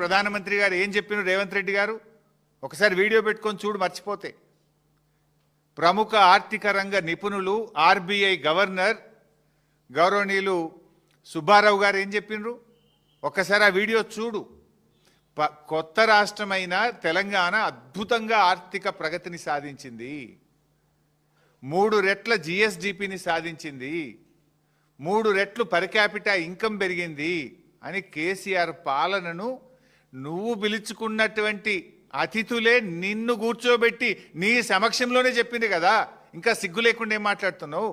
ప్రధానమంత్రి గారు ఏం చెప్పినారు రేవంత్ రెడ్డి గారు ఒకసారి వీడియో పెట్టుకొని చూడు మర్చిపోతే ప్రముఖ ఆర్థిక రంగ నిపుణులు ఆర్బీఐ గవర్నర్ గౌరవనీయులు సుబ్బారావు గారు ఏం చెప్పినారు ఒక్కసారి ఆ వీడియో చూడు కొత్త రాష్ట్రమైన తెలంగాణ అద్భుతంగా ఆర్థిక ప్రగతిని సాధించింది 3 రెట్ల జీఎస్డిపిని సాధించింది 3 రెట్లు పర్ క్యాపిటా ఇన్కమ్ పెరిగింది అని కేసీఆర్ పాలనను నువ్వు పిలుచుకున్నటువంటి అతిథులే నిన్ను కూర్చోబెట్టి నీ సమక్షంలోనే చెప్పింది కదా ఇంకా సిగ్గు లేకుండా ఏం మాట్లాడుతున్నావు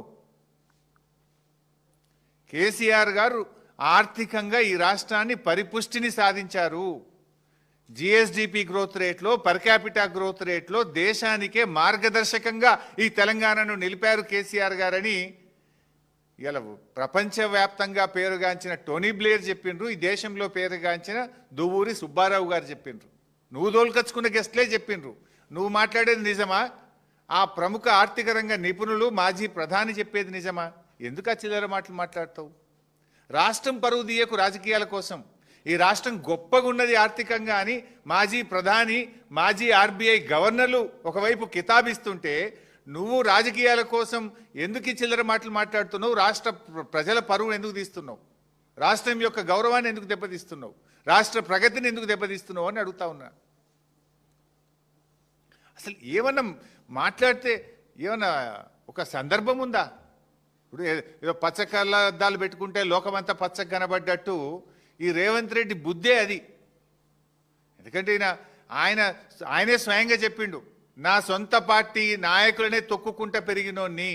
కేసీఆర్ గారు ఆర్థికంగా ఈ రాష్ట్రాన్ని పరిపుష్టిని సాధించారు జీఎస్డిపి గ్రోత్ రేట్లో పర్ క్యాపిటా గ్రోత్ రేట్లో దేశానికే మార్గదర్శకంగా ఈ తెలంగాణను నిలిపారు కేసీఆర్ గారని ఇలా ప్రపంచవ్యాప్తంగా పేరుగాంచిన టోనీ బ్లేర్ చెప్పిండ్రు ఈ దేశంలో పేరుగాంచిన దువ్వూరి సుబ్బారావు గారు చెప్పిండ్రు నువ్వు దోల్కొచ్చుకున్న గెస్ట్లే చెప్పిండ్రు నువ్వు మాట్లాడేది నిజమా ఆ ప్రముఖ ఆర్థిక రంగ నిపుణులు మాజీ ప్రధాని చెప్పేది నిజమా ఎందుకు చిల్లర మాటలు మాట్లాడతావు రాష్ట్రం పరువు తీయకు రాజకీయాల కోసం ఈ రాష్ట్రం గొప్పగా ఉన్నది ఆర్థికంగా అని మాజీ ప్రధాని మాజీ ఆర్బీఐ గవర్నర్లు ఒకవైపు కితాబిస్తుంటే నువ్వు రాజకీయాల కోసం ఎందుకు చిల్లర మాటలు మాట్లాడుతున్నావు రాష్ట్ర ప్రజల పరువును ఎందుకు తీస్తున్నావు రాష్ట్రం యొక్క గౌరవాన్ని ఎందుకు దెబ్బతీస్తున్నావు రాష్ట్ర ప్రగతిని ఎందుకు దెబ్బతీస్తున్నావు అని అడుగుతా ఉన్నా అసలు ఏమన్నా మాట్లాడితే ఏమన్నా ఒక సందర్భం ఉందా ఇప్పుడు ఏదో పచ్చ కళ్ళద్దాలు పెట్టుకుంటే లోకమంతా పచ్చగా కనబడ్డట్టు ఈ రేవంత్ రెడ్డి బుద్ధే అది ఎందుకంటే ఆయనే స్వయంగా చెప్పిండు నా సొంత పార్టీ నాయకులనే తొక్కుకుంటా పెరిగినోన్ని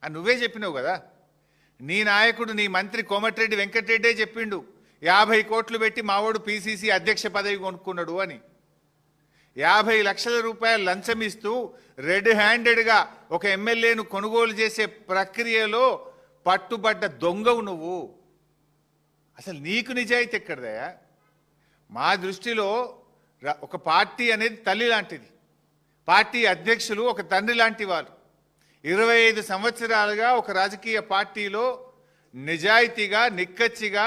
అని నువ్వే చెప్పినావు కదా నీ నాయకుడు నీ మంత్రి కోమటిరెడ్డి వెంకటరెడ్డే చెప్పిండు 50 కోట్లు పెట్టి మావాడు పిసిసి అధ్యక్ష పదవి కొనుక్కున్నాడు అని 50 లక్షల రూపాయలు లంచం ఇస్తూ రెడ్ హ్యాండెడ్గా ఒక ఎమ్మెల్యేను కొనుగోలు చేసే ప్రక్రియలో పట్టుబడ్డ దొంగవు నువ్వు అసలు నీకు నిజాయితీ ఎక్కడదయా మా దృష్టిలో ఒక పార్టీ అనేది తల్లి లాంటిది పార్టీ అధ్యక్షులు ఒక తండ్రి లాంటి వారు 25 సంవత్సరాలుగా ఒక రాజకీయ పార్టీలో నిజాయితీగా నిక్కచ్చిగా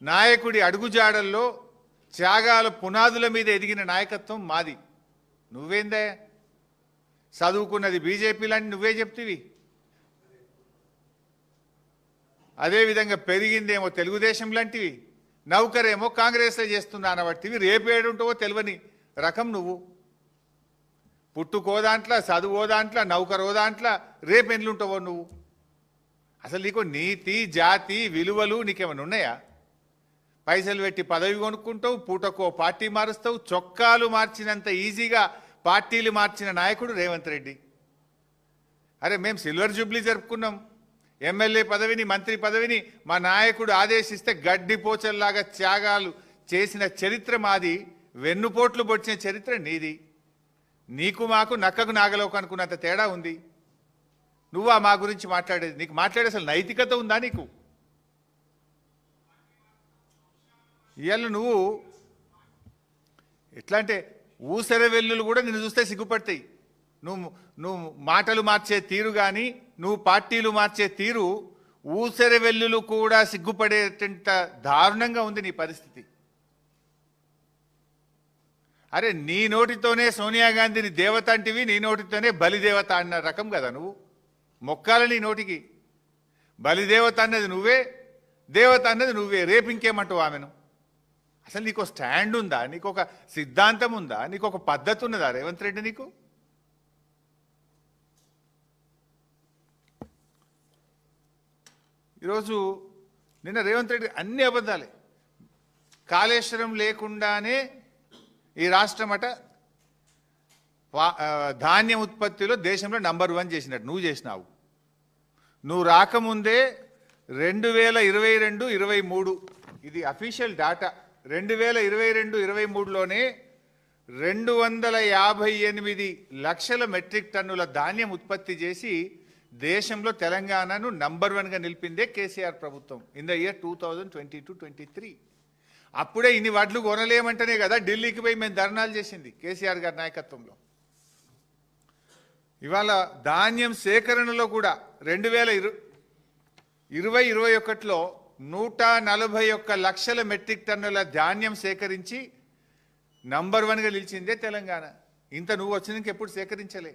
నాయకుడి అడుగుజాడల్లో త్యాగాల పునాదుల మీద ఎదిగిన నాయకత్వం మాది నువ్వేందే చదువుకున్నది బీజేపీ లాంటి నువ్వే చెప్తివి అదేవిధంగా పెరిగిందేమో తెలుగుదేశం లాంటివి నౌకరేమో కాంగ్రెస్లో చేస్తున్నా అనబట్టివి రేపేడుంటావో తెలియని రకం నువ్వు పుట్టుకో దాంట్లో చదువో దాంట్లో నౌకరో దాంట్లో రేపెండ్లుంటావో నువ్వు అసలు నీకు నీతి జాతి విలువలు నీకేమైనా ఉన్నాయా పైసలు పెట్టి పదవి కొనుక్కుంటావు పూటకో పార్టీ మారుస్తావు చొక్కాలు మార్చినంత ఈజీగా పార్టీలు మార్చిన నాయకుడు రేవంత్ రెడ్డి అరే మేము సిల్వర్ జూబ్లీ జరుపుకున్నాం ఎమ్మెల్యే పదవిని మంత్రి పదవిని మా నాయకుడు ఆదేశిస్తే గడ్డిపోచల్లాగా త్యాగాలు చేసిన చరిత్ర మాది వెన్నుపోట్లు పొడిచిన చరిత్ర నీది నీకు మాకు నక్కకు నాగలోకు అనుకున్నంత తేడా ఉంది నువ్వా మా గురించి మాట్లాడేది నీకు మాట్లాడే అసలు నైతికత ఉందా నీకు ఇవాళ నువ్వు ఎట్లా అంటే ఊసెర వెల్లులు కూడా నిన్ను చూస్తే సిగ్గుపడతాయి నువ్వు మాటలు మార్చే తీరు కానీ నువ్వు పార్టీలు మార్చే తీరు ఊసెర వెల్లులు కూడా సిగ్గుపడేటంత దారుణంగా ఉంది నీ పరిస్థితి అరే నీ నోటితోనే సోనియా గాంధీని దేవత అంటివి నీ నోటితోనే బలిదేవత అన్న రకం కదా నువ్వు మొక్కాల నీ నోటికి బలిదేవత అన్నది నువ్వే దేవత అన్నది నువ్వే రేపు ఇంకేమంటావు ఆమెను అసలు నీకు స్టాండ్ ఉందా నీకు ఒక సిద్ధాంతం ఉందా నీకు ఒక పద్ధతి ఉన్నదా రేవంత్ రెడ్డి నీకు ఈరోజు నిన్న రేవంత్ రెడ్డి అన్ని అబద్ధాలే కాళేశ్వరం లేకుండానే ఈ రాష్ట్రం అట ధాన్యం ఉత్పత్తిలో దేశంలో నంబర్ 1 చేసినట్టు నువ్వు చేసినావు నువ్వు రాకముందే 2022-23 ఇది అఫీషియల్ డాటా 2022-23లోనే 258 లక్షల మెట్రిక్ టన్నుల ధాన్యం ఉత్పత్తి చేసి దేశంలో తెలంగాణను నంబర్ 1గా నిలిపిందే కేసీఆర్ ప్రభుత్వం ఇన్ ద ఇయర్ 2022-23 అప్పుడే ఇన్ని వడ్లు కొనలేమంటేనే కదా ఢిల్లీకి పోయి మేము ధర్నాలు చేసింది కేసీఆర్ గారి నాయకత్వంలో ఇవాళ ధాన్యం సేకరణలో కూడా 2020-21లో 141 లక్షల మెట్రిక్ టన్నుల ధాన్యం సేకరించి నంబర్ 1గా నిలిచిందే తెలంగాణ. ఇంత నువ్వు వచ్చినాక ఎప్పుడు సేకరించలే.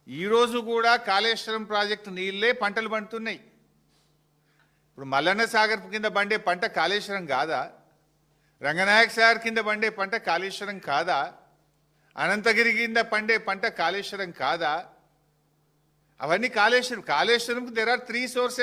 ఈరోజు కూడా కాళేశ్వరం ప్రాజెక్టు నీళ్ళే పంటలు పండుతున్నాయి. ఇప్పుడు మల్లన్న సాగర్ కింద పండే పంట కాళేశ్వరం కాదా? రంగనాయక సాగర్ కింద పండే పంట కాళేశ్వరం కాదా? అనంతగిరి కింద పండే పంట కాళేశ్వరం కాదా? అవన్నీ కాళేశ్వరం. కాళేశ్వరంకి there are 3 sources.